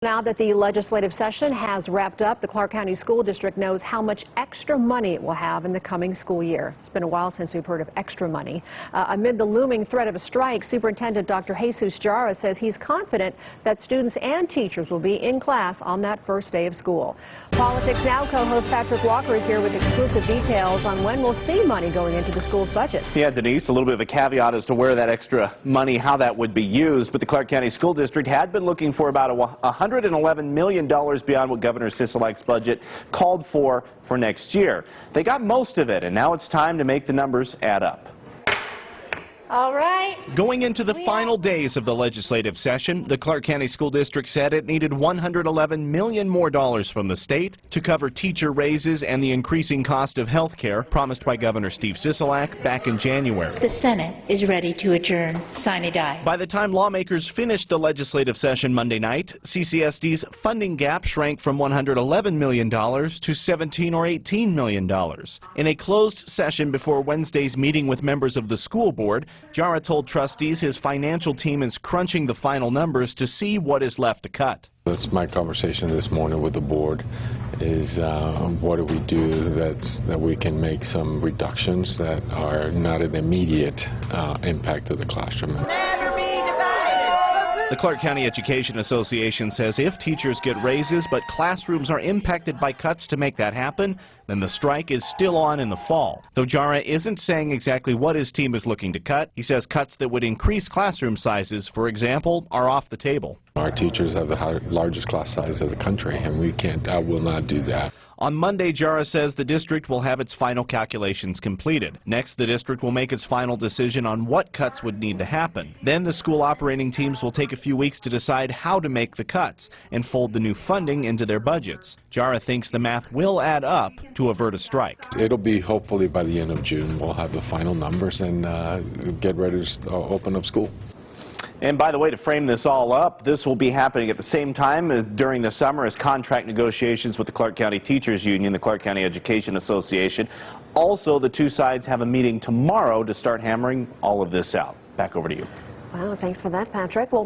Now that the legislative session has wrapped up, the Clark County School District knows how much extra money it will have in the coming school year. It's been a while since we've heard of extra money. Amid the looming threat of a strike, Superintendent Dr. Jara says he's confident that students and teachers will be in class on that first day of school. Politics Now co-host Patrick Walker is here with exclusive details on when we'll see money going into the school's budgets. Yeah, Denise, a little bit of a caveat as to where that extra money, how that would be used. But the Clark County School District had been looking for about $111 million beyond what Governor Sisolak's budget called for next year. They got most of it, and now it's time to make the numbers add up. All right. Going into the final days of the legislative session, the Clark County School District said it needed $111 million more from the state to cover teacher raises and the increasing cost of health care promised by Governor Steve Sisolak back in January. The Senate is ready to adjourn. Sine die. By the time lawmakers finished the legislative session Monday night, CCSD's funding gap shrank from $111 million to $17 or $18 million. In a closed session before Wednesday's meeting with members of the school board, Jara told trustees his financial team is crunching the final numbers to see what is left to cut. That's my conversation this morning with the board is what do we do that we can make some reductions that are not an immediate impact to the classroom. The Clark County Education Association says if teachers get raises but classrooms are impacted by cuts to make that happen, then the strike is still on in the fall. Though Jara isn't saying exactly what his team is looking to cut, he says cuts that would increase classroom sizes, for example, are off the table. Our teachers have the largest class size of the country, and I will not do that. On Monday, Jara says the district will have its final calculations completed. Next, the district will make its final decision on what cuts would need to happen. Then the school operating teams will take a few weeks to decide how to make the cuts and fold the new funding into their budgets. Jara thinks the math will add up to avert a strike. It'll be hopefully by the end of June we'll have the final numbers and get ready to open up school. And by the way, to frame this all up, this will be happening at the same time during the summer as contract negotiations with the Clark County Teachers Union, the Clark County Education Association. Also, the two sides have a meeting tomorrow to start hammering all of this out. Back over to you. Wow, thanks for that, Patrick. Well,